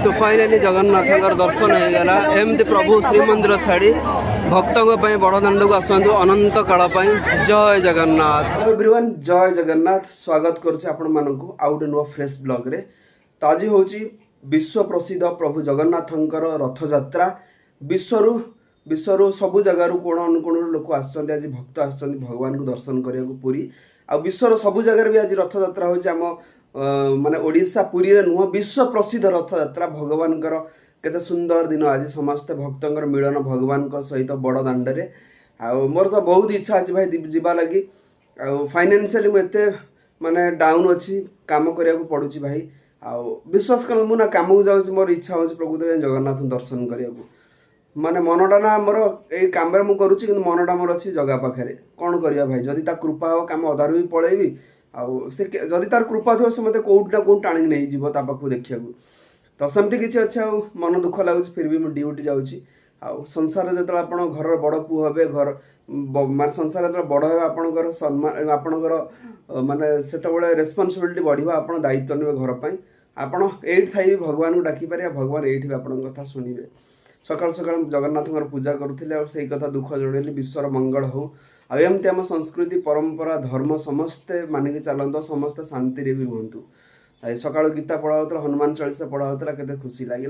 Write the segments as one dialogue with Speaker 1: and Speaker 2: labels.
Speaker 1: तो फाइनाली जगन्नाथ दर्शन हो गला एमती प्रभु श्रीमंदिर छाड़ी भक्तों बड़दाण्ड को आसतु अनंत काल जय जगन्नाथ एवरीवन जय जगन्नाथ स्वागत करुँ आउ गए नुआ फ्रेश ब्लॉग रे। तो आज हूँ विश्व प्रसिद्ध प्रभु जगन्नाथ रथ यात्रा विश्वर सबु जगार कोण अनुकोण लोक आज भक्त भगवान को दर्शन करने को पुरी आ विश्वर सबु जगार भी आज रथ यात्रा हो माने ओडिशा पुरी रे नुह विश्व प्रसिद्ध रथ यात्रा भगवान केते सुंदर दिन आज समस्त भक्तों मिलन भगवान सहित बड़ दाण्ड मोर तो बहुत इच्छा अच्छी भाई जीवा लगी फाइनेंशियली मुझे माने डाउन अच्छी काम करने को पड़ुची भाई आउ विश्वास कर मुझे काम को जाऊँ मोर इच्छा हो प्रकृत जगन्नाथ दर्शन करने माने मनटा ना मोर ये काम मुझे कि मनटा मोर अच्छी जगह पाखे कौन करवा भाई जदि ता कृपा हो काम अधार भी पलैबी जदि तार कृपा थो से मत कौट ना कौट टाणी नहीं जीव ता पाखु देखा तो सेमती किसी अच्छे मन दुख लगुच फिर भी मुझे ड्यूटी जाऊँगी संसार जो आप घर बड़ पु हे घर माने संसार जो बड़ हे आपणकर सम्मान आपणकर माने से रेस्पॉन्सिबिलिटी बढ़िया आप दायित्व ने घर पर आपड़ ये थी भगवान को डाकी पारे भगवान ये कथा शुणे सकाल सकाल जगन्नाथ पूजा करुले से कथा दुख जड़ेली विश्वर मंगल हो आमती आम संस्कृति परंपरा धर्म समस्ते मानिक चलत समस्ते शांति भी हूँ सका गीता पढ़ा होता हनुमान चालीसा पढ़ा होता के खुशी लगे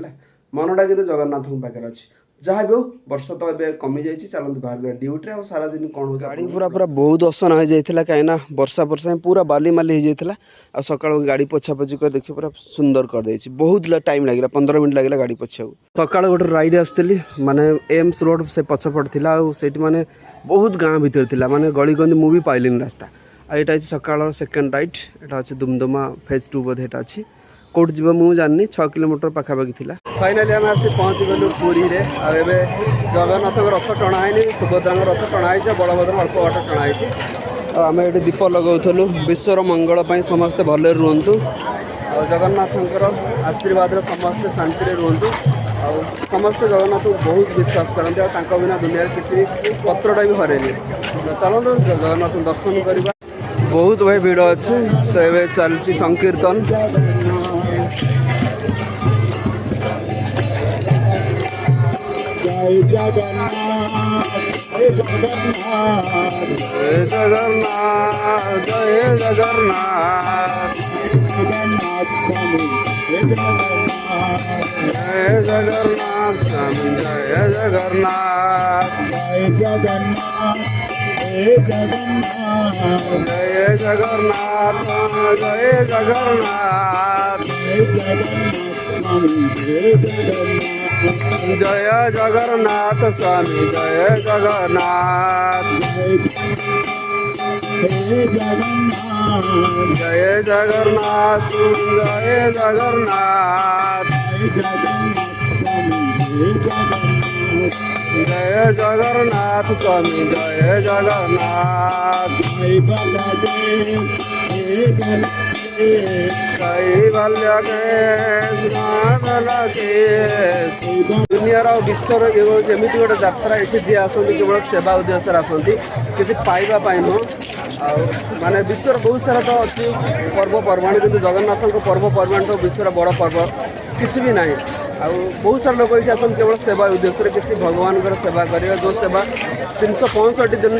Speaker 1: मनटा कि जगन्नाथ पाखे अच्छी जहाँ भी हो वर्षा तो ये कमी जाइए चलते बाहर ड्यूटी और सारा दिन कौन हो गाड़ी पूरा पूरा बहुत असन हो जाता कहीं वर्षा वर्षा पूरा बाली माली हो जाता आ सका गाड़ी पोछापोछि कर देखिए पूरा सुंदर कर दे बहुत टाइम लगे 15 मिनट लगे गाड़ी पोछा सका गोटे राइड आसती माने एम्स रोड से पछपट थी आठ माने बहुत गाँ भीतर थी माने गली गंदी मुझे पाइलिन रास्ता यहाँ सका सेकेंड राइट यहाँ अच्छे दुमदुमा फेज 2 बोधे यहाँ अच्छी कौट जीव मुझे जानी 6 किलोमीटर पाखापाखि थी फाइनाली आम आसी पहुँची गलु पुरी रे आबे जगन्नाथ रथ टणाई सुभद्रा रथ टणाई बलभद्र अल्प बाट टणाई आम ये दीप लगाऊलु विश्वर मंगल समस्ते भले रुहतु जगन्नाथ आशीर्वाद समस्ते शांति रुहतु समस्ते जगन्नाथ को बहुत विश्वास करते बिना दुनिया किसी पत्रटा भी हरेनि चलते जगन्नाथ दर्शन करवा बहुत भाई भिड़ अच्छे तो ये चलती संकीर्तन
Speaker 2: जय जगन्नाथ जय जगन्नाथ
Speaker 1: जय जगन्नाथ जय जगन्नाथ
Speaker 2: जगन्नाथ स्वामी जय जगन्नाथ
Speaker 1: जय जगन्नाथ स्वामी जय जगन्नाथ
Speaker 2: जय जगन्नाथ जय जगन्नाथ
Speaker 1: जय जगन्नाथ जय जगन्नाथ
Speaker 2: जय स्वामी जय जगन्नाथ
Speaker 1: जय जगन्नाथ
Speaker 2: जय जगन्नाथ
Speaker 1: जय जगन्नाथ
Speaker 2: जय जगन्नाथ स्वामी जय जगन्नाथ
Speaker 1: जय जगन्नाथ जय जगन्नाथ कैवल्य दुनियार विश्वर एमती गोटे यात्रा ये जी आसती केवल सेवा उद्देश्य आसती किसी पाइबा नुह माने विश्वर बहुत सारा तो अच्छी पर्वपर्वाणी किंतु जगन्नाथ पर्वपर्वाणी तो विश्वर बड़ पर्व किसी भी ना बहुत सारा लोग ये आसते केवल सेवा उद्देश्य किसी भगवान सेवा करेगा जो सेवा 365 दिन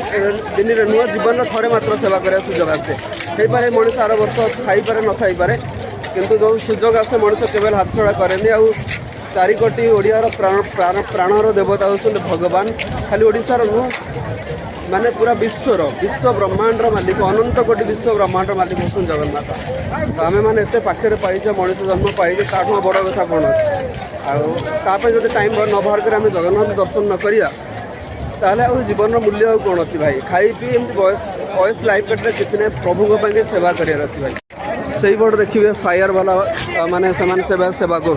Speaker 1: नुह जीवन थे मात्र सेवा कराया सुजोग आसे हो पारे मनीष आर वर्ष थपारे न थपारे किंतु जो सुजोग आसे मनीष केवल हाथ छड़ा कैनि 4 कोटी ओडियार प्राणर देवता होते भगवान खाली ओडिशार नुह माने पूरा विश्व ब्रह्मांड मालिक अनंत कोटि विश्व ब्रह्मांड मालिक होते जगन्नाथ तो आम मैंने एत पाखे पाइचे मनीष जन्म पाइचे ताठू बड़ कथा कौन अच्छे जब टाइम न बाहर कर जगन्नाथ दर्शन न करिया ताहले जीवन मूल्य कौन अच्छी भाई खाई पी एम बयस लाइफ कटे किसी ना प्रभु सेवा करार अच्छी भाई से बड़ देखिए फायर वाला माने सेवा कर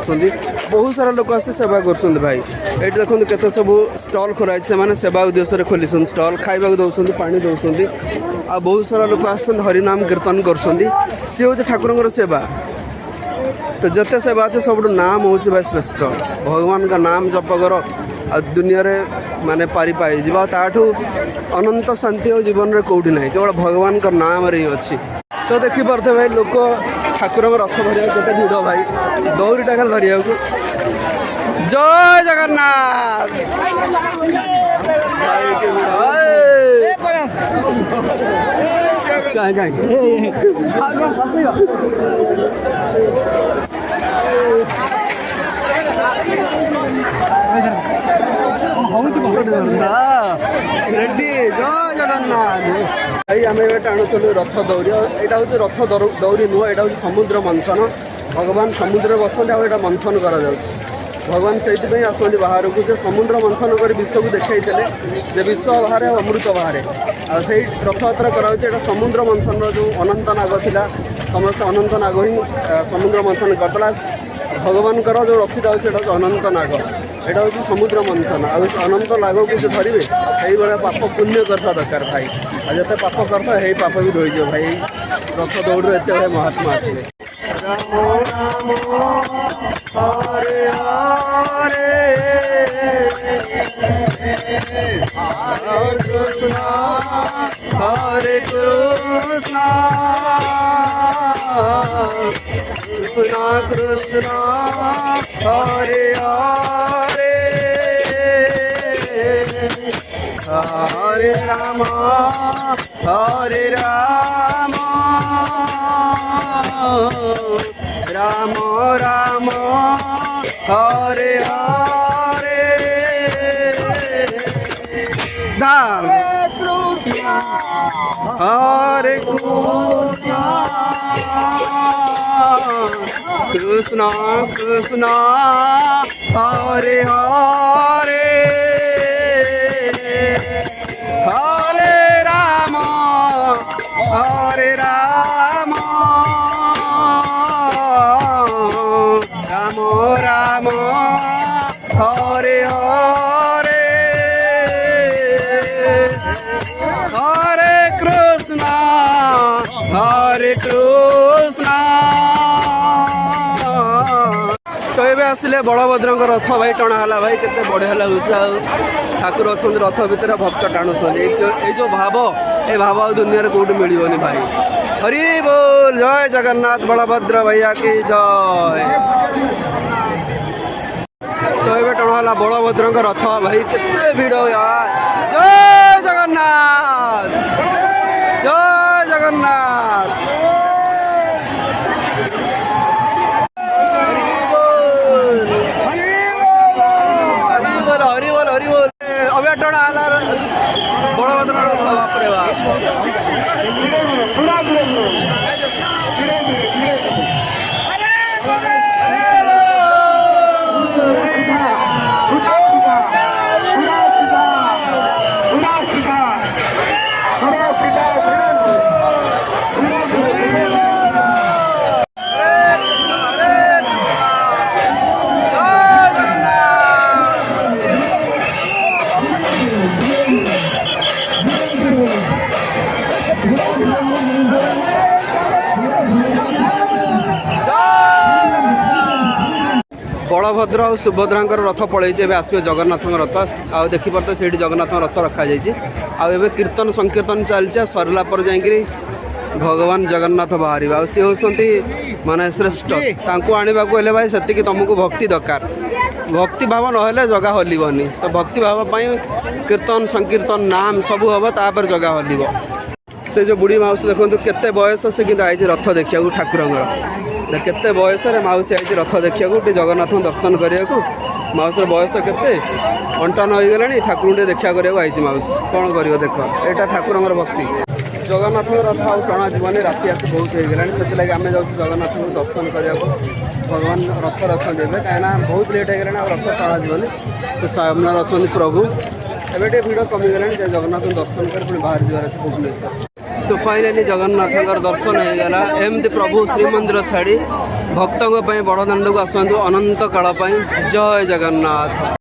Speaker 1: बहुत सारा लोक आसी सेवा कर भाई ये देखो केते सब स्टल खोलाई से सेवा उद्देश्य खोली स्टल खाइबा दौरान पानी दौरान आ बहुत सारा लोक आस हरिनाम कीर्तन कर सी हूँ ठाकुर सेवा तो जिते सेवा अच्छे सब नाम हूँ भाई श्रेष्ठ भगवान का नाम जप कर दुनिया रे माने पारी पाई जीवा ताठू अनंत शांति हो जीवन में कौटी ना केवल भगवान का नाम रे अच्छी तो देखी पारे भाई लोक ठाकुर रथ धरिया जो भिड़ भाई दौरीटा खाली धरिया
Speaker 2: জয় জগন্নাথ। ରେଡ୍ଡି ଜୟ ଜଗନ୍ନାଥ। ଭାଇ ଆମେ ଏବେ ଟାଣୁଥିଲୁ ରଥ ଦୌଡ଼ି। ଏଇଟା ହେଉଛି ରଥ ଦୌଡ଼ି ନୁହଁ, ଏଇଟା ହେଉଛି ସମୁଦ୍ର ମନ୍ଥନ। ଭଗବାନ ସମୁଦ୍ରରେ ବସନ୍ତି ଆଉ ଏଇଟା ମନ୍ଥନ କରାଯାଉଛି। ଭଗବାନ ସେଇଥିପାଇଁ ଆସନ୍ତି ବାହାରକୁ ଯେ ସମୁଦ୍ର ମନ୍ଥନ କରି ବିଶ୍ୱକୁ ଦେଖାଇଥିଲେ ଯେ ବିଶ୍ୱ ବାହାରେ ଆଉ ଅମୃତ ବାହାରେ। ଆଉ ସେଇ ରଥଯାତ୍ରା କରାଯାଉଛି। ଏଇଟା ସମୁଦ୍ର ମନ୍ଥନର ଯେଉଁ ଅନନ୍ତ ନାଗ ଥିଲା, ସମସ୍ତେ ଅନନ୍ତ ନାଗ ହିଁ ସମୁଦ୍ର ମନ୍ଥନ କରିଦେଲା। ଭଗବାନଙ୍କର ଯେଉଁ ରସିଟା ହେଉଛି ସେଇଟା ହେଉଛି ଅନନ୍ତ ନାଗ। ଏଇଟା ହେଉଛି ସମୁଦ୍ର ମନ୍ଥନ। ଆଉ ଅନନ୍ତ ନାଗକୁ ସେ ଧରିବେ, ସେଇଭଳିଆ ପାପ ପୁଣ୍ୟ କରିଥିବା ଦରକାର ଭାଇ। ଆଉ ଯେତେ ପାପ କରିଥାଏ ସେଇ ପାପ ବି ଧୋଇଯିବ ଭାଇ। ଏଇ ରଥ ଦୌଡ଼ରେ ଏତେ ବଢ଼ିଆ ମହାତ୍ମା ଅଛି। ରାମ ରାମ ହରେ ହରେ କୃଷ୍ଣ ହରେ କୃଷ୍ଣ কৃষ্ণ কৃষ্ণ হরে হরে হরে রাম রাম রাম হরে হরে ধাম হরে কৃষ্ণ কৃষ্ণ হরে হরে হরে রাম রাম রাম হরে হরে হরে কৃষ্ণ তো ଏବେ ଆସିଲେ ବଳଭଦ୍ରଙ୍କ ରଥ ଭାଇ ଟଣା ହେଲା। ଭାଇ କେତେ ବଢ଼ିଆ ଲାଗୁଛି। ଆଉ ଠାକୁର ଅଛନ୍ତି ରଥ ଭିତରେ, ଭକ୍ତ ଟାଣୁଛନ୍ତି। ଏଇ ଯେଉଁ ଭାବ, ଏ ଭାବ ଆଉ ଦୁନିଆରେ କେଉଁଠି ମିଳିବନି ଭାଇ। ହରି ବୋଲ, ଜୟ ଜଗନ୍ନାଥ, ବଳଭଦ୍ର ଭैया କି ଜୟ। ତ ଏବେ ଟଣା ହେଲା ବଳଭଦ୍ରଙ୍କ ରଥ। ଭାଇ କେତେ ଭିଡ଼ ୟାର। ଜୟ ଜଗନ୍ନାଥ, ଜୟ ଜଗନ୍ନାଥ। हरि बोल हरि बोल। अभी टणा है बड़भद्र रथ। बापरे बाप। बलभद्र और सुभद्रा रथ पलैचे। एवं आसवे जगन्नाथ रथ। आउ देखिपे से जगन्नाथ रथ रखा जाए। कीर्तन संकीर्तन चलती सरला पर जाकि भगवान जगन्नाथ बाहर आ सी होती माने श्रेष्ठ। आणवा को भाई से तुमको भक्ति दरकार। भक्ति भाव ना जगह हलबनी। तो भक्ति भाव कीर्तन संकीर्तन नाम सब हम तापर जगह हलब। से जो बुढ़ी माउसी देखो केते बयस से कि आई रथ देखा ठाकुर केते बयस माउसी आई रथ देखा जगन्नाथ दर्शन करने को। माउसर बयस केते 58 हो गलानी। ठाकुर देखा करने आई माउसी कौन कर देख यहाँ ठाकुर भक्ति। जगन्नाथ रथ आउ टणा जीवन राति आस बहुत हो गलानी। से लगे आम जाऊँ जगन्नाथ दर्शन करने को। भगवान रथ रखते हैं कहीं बहुत लेट हो गलानी। रथ टणा जीवन तो सामने अच्छा प्रभु। एवं टे भिड़ कमिगलानी। जगन्नाथ दर्शन कर पुणी बाहर जबार अच्छे भुवनेश्वर। तो फाइनाली जगन्नाथ दर्शन हो गला। एमती प्रभु श्रीमंदिर छाड़ी भक्तों बड़दाण्ड को आसतु अनंत काल। जय जगन्नाथ।